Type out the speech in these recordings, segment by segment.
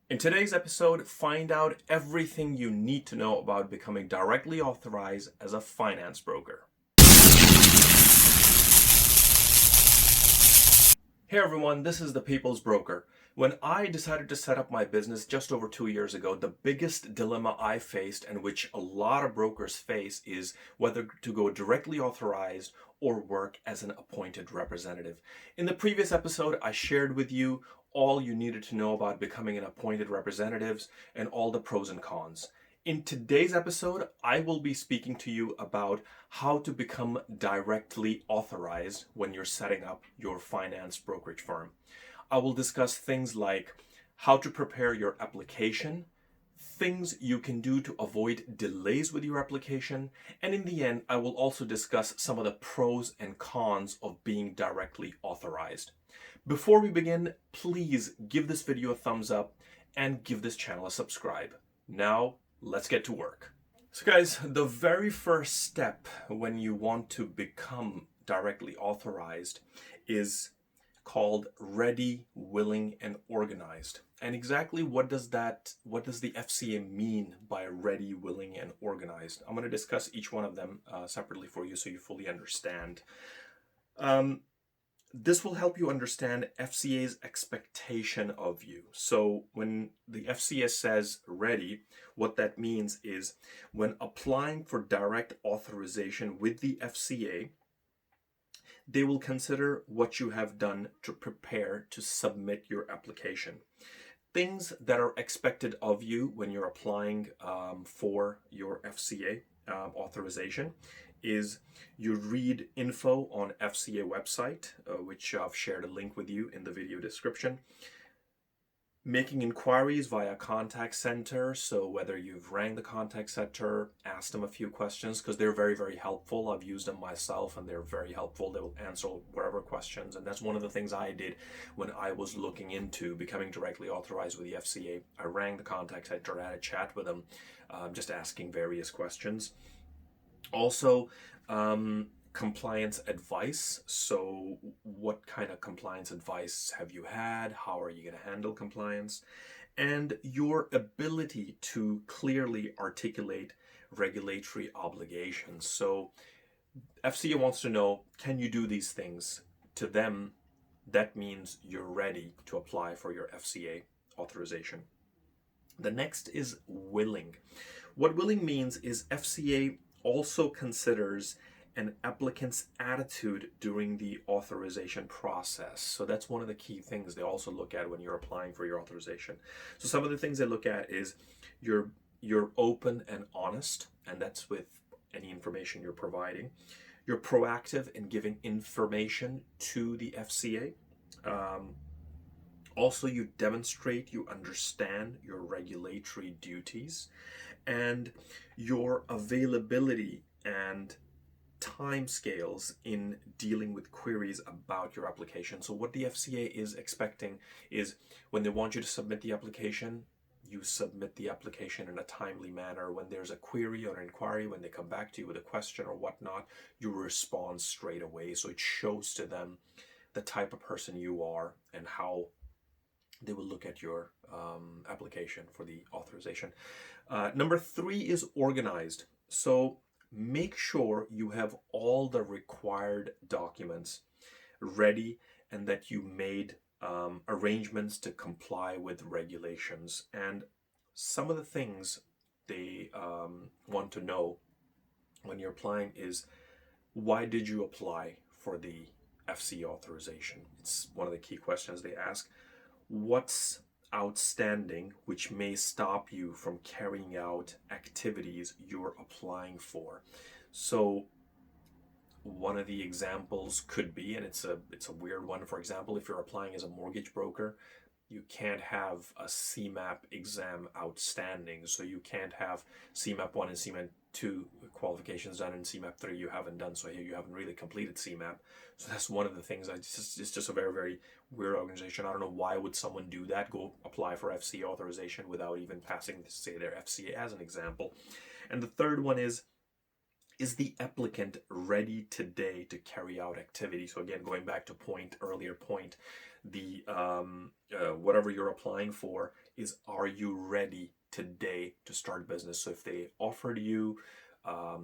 In today's episode, find out everything you need to know about becoming directly authorized as a finance broker. Hey everyone, this is the People's Broker. When I decided to set up my business just over 2 years ago, the biggest dilemma I faced, and which a lot of brokers face, is whether to go directly authorized or work as an appointed representative. In the previous episode, I shared with you all you needed to know about becoming an appointed representative and all the pros and cons. In today's episode, I will be speaking to you about how to become directly authorized when you're setting up your finance brokerage firm. I will discuss things like how to prepare your application, things you can do to avoid delays with your application, and in the end, I will also discuss some of the pros and cons of being directly authorized. Before we begin, please give this video a thumbs up and give this channel a subscribe. Now, let's get to work. So guys, the very first step when you want to become directly authorized is called ready, willing, and organized. And exactly what does the FCA mean by ready, willing, and organized? I'm going to discuss each one of them separately for you so you fully understand. This will help you understand FCA's expectation of you. So when the FCA says ready, what that means is when applying for direct authorization with the FCA, they will consider what you have done to prepare to submit your application. Things that are expected of you when you're applying for your FCA authorization is you read info on FCA website, which I've shared a link with you in the video description. Making inquiries via contact center, so whether you've rang the contact center, asked them a few questions, because they're very, very helpful. I've used them myself and they're very helpful. They will answer whatever questions, and that's one of the things I did when I was looking into becoming directly authorized with the FCA. I rang the contact center, had a chat with them, just asking various questions. Also, compliance advice. So what kind of compliance advice have you had? How are you going to handle compliance? And your ability to clearly articulate regulatory obligations. So FCA wants to know, can you do these things? To them, that means you're ready to apply for your FCA authorization. The next is willing. What willing means is FCA also considers an applicant's attitude during the authorization process. So that's one of the key things they also look at when you're applying for your authorization. So some of the things they look at is you're open and honest, and that's with any information you're providing. You're proactive in giving information to the FCA. Also, you demonstrate you understand your regulatory duties, and your availability and timescales in dealing with queries about your application. So what the FCA is expecting is when they want you to submit the application, you submit the application in a timely manner. When there's a query or an inquiry, when they come back to you with a question or whatnot, you respond straight away. So it shows to them the type of person you are and how they will look at your application for the authorization. Number 3 is organized. So make sure you have all the required documents ready and that you made arrangements to comply with regulations. And some of the things they want to know when you're applying is, why did you apply for the FCA authorization? It's one of the key questions they ask. What's outstanding which may stop you from carrying out activities you're applying for? So one of the examples could be, and it's a weird one, for example, if you're applying as a mortgage broker, you can't have a CMAP exam outstanding. So you can't have CMAP 1 and CMAP 2 qualifications done, and CMAP 3 you haven't done. So here you haven't really completed CMAP. So that's one of the things. It's just a very, very weird organization. I don't know why would someone do that, go apply for FCA authorization without even passing, say, their FCA as an example. And the third one is the applicant ready today to carry out activity? So again, going back to earlier point, the whatever you're applying for is, are you ready today to start business? So if they offered you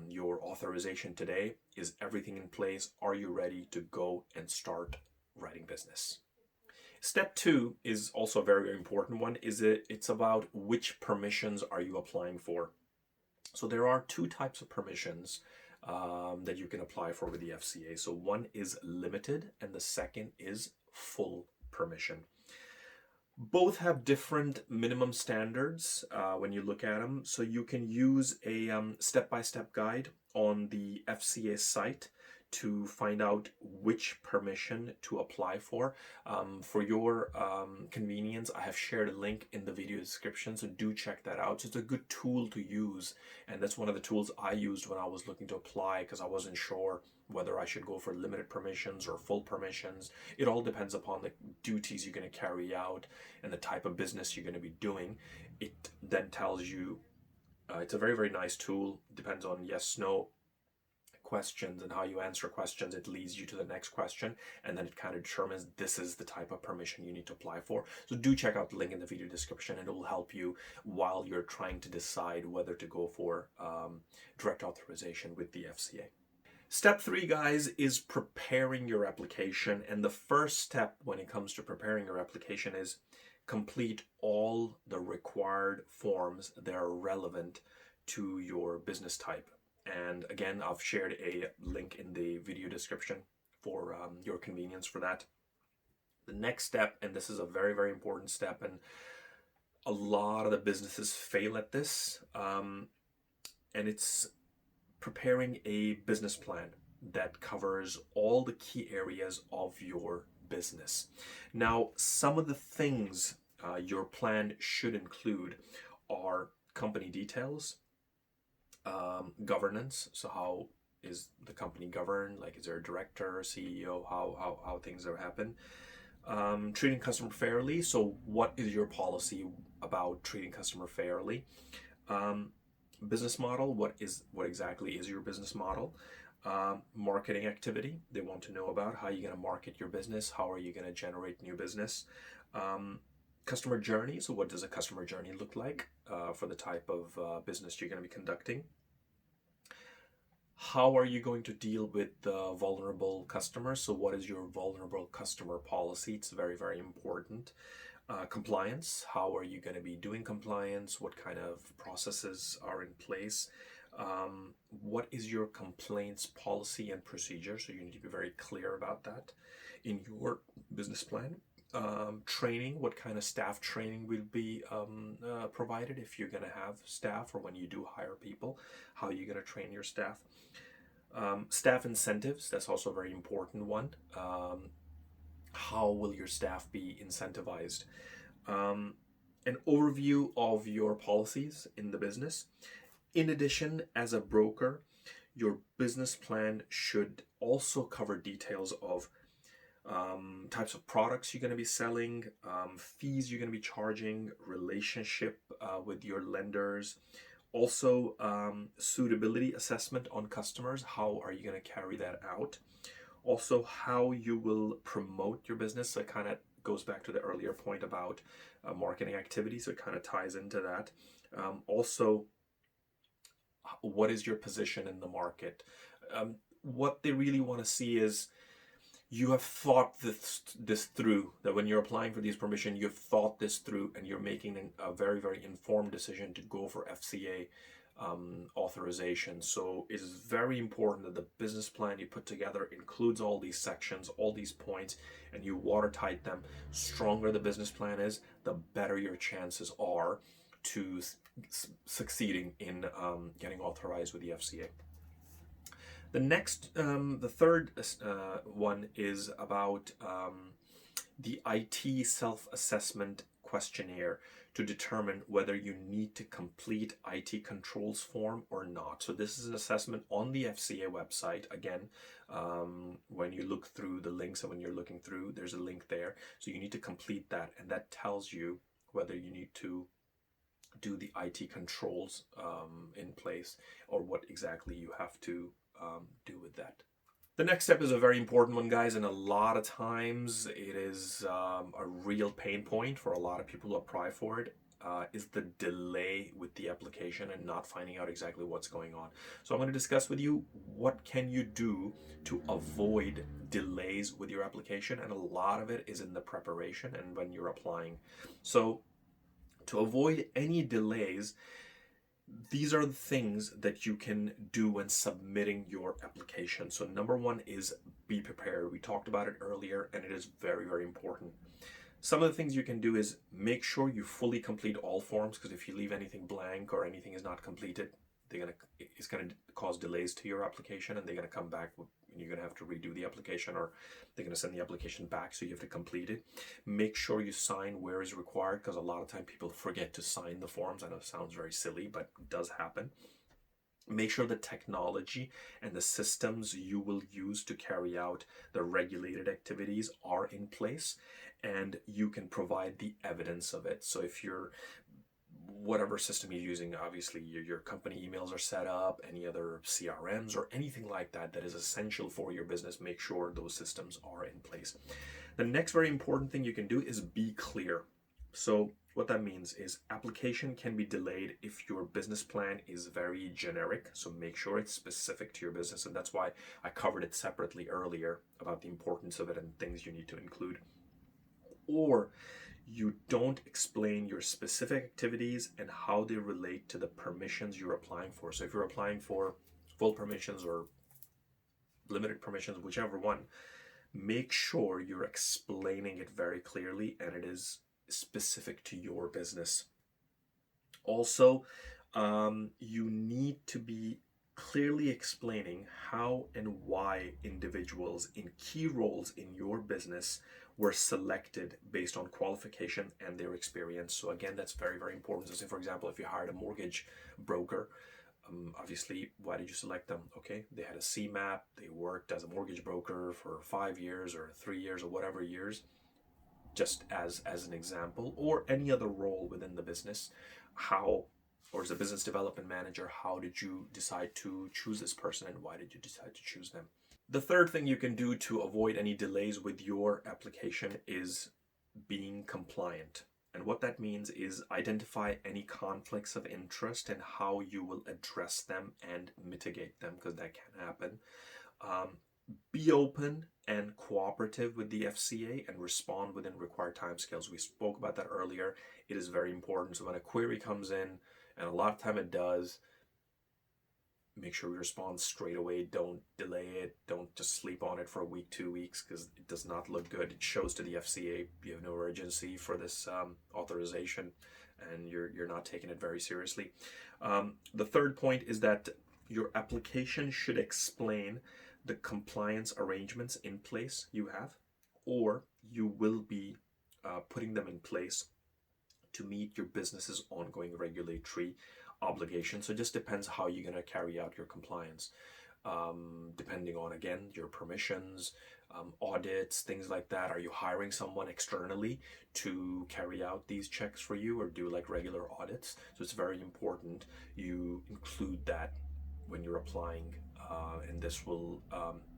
your authorization today, is everything in place? Are you ready to go and start writing business? Step two is also a very, very important one. It's about which permissions are you applying for. So there are two types of permissions that you can apply for with the FCA. So one is limited and the second is full permission. Both have different minimum standards when you look at them. So you can use a step-by-step guide on the FCA site to find out which permission to apply for. For your convenience, I have shared a link in the video description, so do check that out. So it's a good tool to use, and that's one of the tools I used when I was looking to apply, because I wasn't sure whether I should go for limited permissions or full permissions. It all depends upon the duties you're going to carry out and the type of business you're going to be doing. It then tells you, it's a very, very nice tool. Depends on yes, no questions and how you answer questions. It leads you to the next question, and then it kind of determines this is the type of permission you need to apply for. So do check out the link in the video description, and it will help you while you're trying to decide whether to go for direct authorization with the FCA. Step three, guys, is preparing your application. And the first step when it comes to preparing your application is complete all the required forms that are relevant to your business type. And again, I've shared a link in the video description for your convenience for that. The next step, and this is a very, very important step, and a lot of the businesses fail at this, and it's preparing a business plan that covers all the key areas of your business. Now, some of the things your plan should include are company details, governance. So how is the company governed? Like, is there a director, CEO? How things are happen? Treating customer fairly. So what is your policy about treating customer fairly? Business model. What exactly is your business model? Marketing activity. They want to know about how you're going to market your business. How are you going to generate new business? Customer journey. So what does a customer journey look like for the type of business you're going to be conducting? How are you going to deal with vulnerable customers? So what is your vulnerable customer policy? It's very, very important. Compliance. How are you going to be doing compliance? What kind of processes are in place? What is your complaints policy and procedure? So you need to be very clear about that in your business plan. Training, what kind of staff training will be provided if you're going to have staff, or when you do hire people, how are you going to train your staff? Staff incentives, that's also a very important one. How will your staff be incentivized? An overview of your policies in the business. In addition, as a broker, your business plan should also cover details of types of products you're going to be selling, fees you're going to be charging, relationship with your lenders, also suitability assessment on customers. How are you going to carry that out? Also, how you will promote your business. So it kind of goes back to the earlier point about marketing activities. So it kind of ties into that. Also, what is your position in the market? What they really want to see is you have thought this through, that when you're applying for these permissions, you've thought this through, and you're making a very, very informed decision to go for FCA authorization. So it is very important that the business plan you put together includes all these sections, all these points, and you watertight them. Stronger the business plan is, the better your chances are to succeeding in getting authorized with the FCA. The third one is about the IT self-assessment questionnaire to determine whether you need to complete IT controls form or not. So this is an assessment on the FCA website. Again, when you look through the links and when you're looking through, there's a link there. So you need to complete that, and that tells you whether you need to do the IT controls in place, or what exactly you have to do with that. The next step is a very important one, guys, and a lot of times it is a real pain point for a lot of people who apply for it. Is the delay with the application and not finding out exactly what's going on. So I'm going to discuss with you what can you do to avoid delays with your application, and a lot of it is in the preparation and when you're applying. So to avoid any delays, these are the things that you can do when submitting your application. So number one is be prepared. We talked about it earlier, and it is very, very important. Some of the things you can do is make sure you fully complete all forms, because if you leave anything blank or anything is not completed, it's going to cause delays to your application, and they're going to come back with, you're going to have to redo the application, or they're going to send the application back, so you have to complete it. Make sure you sign where is required, because a lot of time people forget to sign the forms. I know it sounds very silly, but it does happen. Make sure the technology and the systems you will use to carry out the regulated activities are in place, and you can provide the evidence of it. So if you're, whatever system you're using, obviously your company emails are set up, any other CRMs or anything like that that is essential for your business, make sure those systems are in place. The next very important thing you can do is be clear. So what that means is application can be delayed if your business plan is very generic. So make sure it's specific to your business. And that's why I covered it separately earlier about the importance of it and things you need to include. Or you don't explain your specific activities and how they relate to the permissions you're applying for. So if you're applying for full permissions or limited permissions, whichever one, make sure you're explaining it very clearly and it is specific to your business. Also, you need to be clearly explaining how and why individuals in key roles in your business were selected based on qualification and their experience. So again, that's very, very important. So say, for example, if you hired a mortgage broker, obviously, why did you select them? Okay, they had a CMAP, they worked as a mortgage broker for 5 years or 3 years or whatever years, just as an example, or any other role within the business. How, or as a business development manager, how did you decide to choose this person and why did you decide to choose them? The third thing you can do to avoid any delays with your application is being compliant. And what that means is identify any conflicts of interest and how you will address them and mitigate them, because that can happen. Be open and cooperative with the FCA and respond within required timescales. We spoke about that earlier. It is very important. So when a query comes in, and a lot of time it does, make sure we respond straight away. Don't delay it. Don't just sleep on it for a week, 2 weeks, because it does not look good. It shows to the FCA you have no urgency for this authorization, and you're not taking it very seriously. The third point is that your application should explain the compliance arrangements in place you have, or you will be putting them in place to meet your business's ongoing regulatory obligations. So it just depends how you're going to carry out your compliance, depending on, again, your permissions, audits, things like that. Are you hiring someone externally to carry out these checks for you or do like regular audits? So it's very important you include that when you're applying, and this will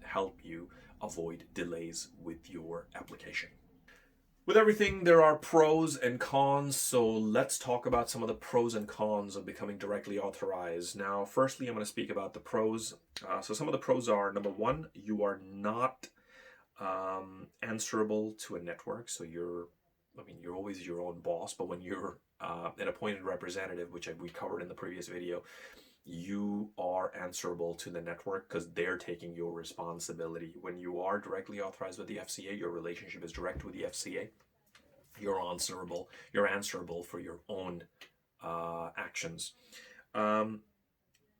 help you avoid delays with your application. With everything, there are pros and cons, so let's talk about some of the pros and cons of becoming directly authorized. Now, firstly, I'm going to speak about the pros. So some of the pros are, number one, you are not answerable to a network. So you're always your own boss, but when you're an appointed representative, which we covered in the previous video, you are answerable to the network because they're taking your responsibility. When you are directly authorized with the FCA, your relationship is direct with the FCA. You're answerable for your own actions. You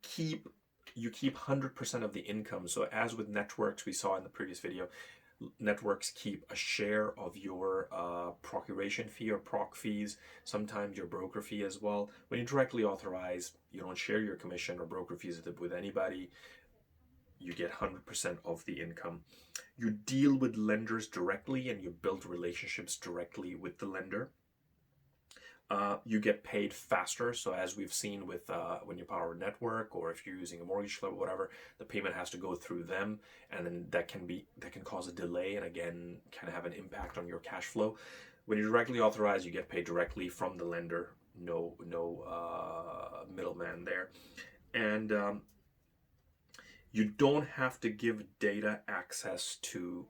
keep 100% of the income. So as with networks, we saw in the previous video, networks keep a share of your procuration fee or proc fees, sometimes your broker fee as well. When you're directly authorized, you don't share your commission or broker fees with anybody. You get 100% of the income. You deal with lenders directly and you build relationships directly with the lender. You get paid faster. So as we've seen with when you power a network, or if you're using a mortgage club or whatever, the payment has to go through them, and then that can cause a delay, and again can have an impact on your cash flow. When you're directly authorized, you get paid directly from the lender. No middleman there, and you don't have to give data access to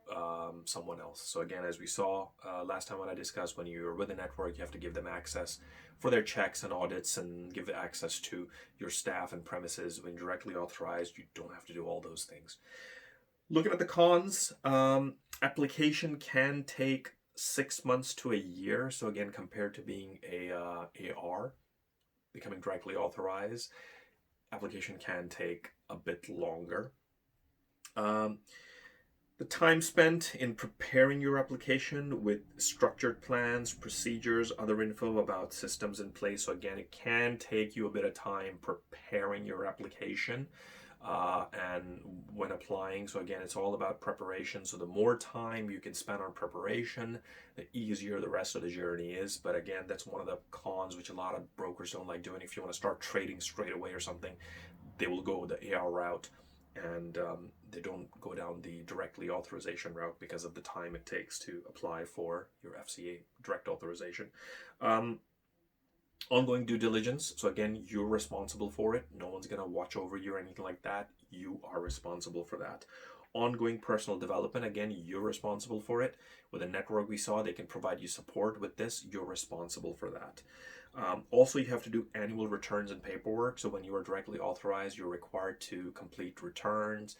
someone else. So again, as we saw last time when I discussed, when you're with a network, you have to give them access for their checks and audits, and give access to your staff and premises. When directly authorized, you don't have to do all those things. Looking at the cons, application can take 6 months to a year. So again, compared to being a AR, becoming directly authorized, application can take a bit longer. The time spent in preparing your application with structured plans, procedures, other info about systems in place. So again, it can take you a bit of time preparing your application and when applying. So again, it's all about preparation. So the more time you can spend on preparation, the easier the rest of the journey is. But again, that's one of the cons which a lot of brokers don't like doing. If you want to start trading straight away or something, they will go the AR route, and they don't go down the directly authorization route because of the time it takes to apply for your FCA direct authorization. Ongoing due diligence. So again, you're responsible for it. No one's going to watch over you or anything like that. You are responsible for that. Ongoing personal development. Again, you're responsible for it. With a network we saw, they can provide you support with this. You're responsible for that. Also, you have to do annual returns and paperwork. So when you are directly authorized, you're required to complete returns,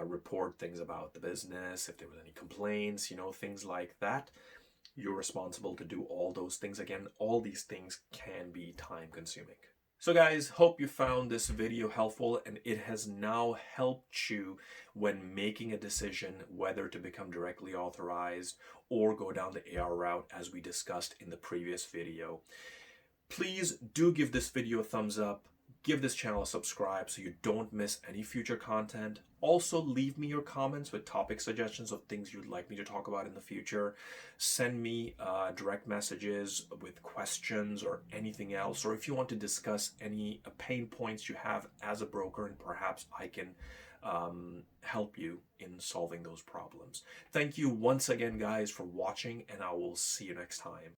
report things about the business, if there was any complaints, things like that. You're responsible to do all those things. Again, all these things can be time consuming. So guys, hope you found this video helpful, and it has now helped you when making a decision whether to become directly authorized or go down the AR route, as we discussed in the previous video. Please do give this video a thumbs up. Give this channel a subscribe so you don't miss any future content. Also, leave me your comments with topic suggestions of things you'd like me to talk about in the future. Send me direct messages with questions or anything else. Or if you want to discuss any pain points you have as a broker, and perhaps I can help you in solving those problems. Thank you once again, guys, for watching, and I will see you next time.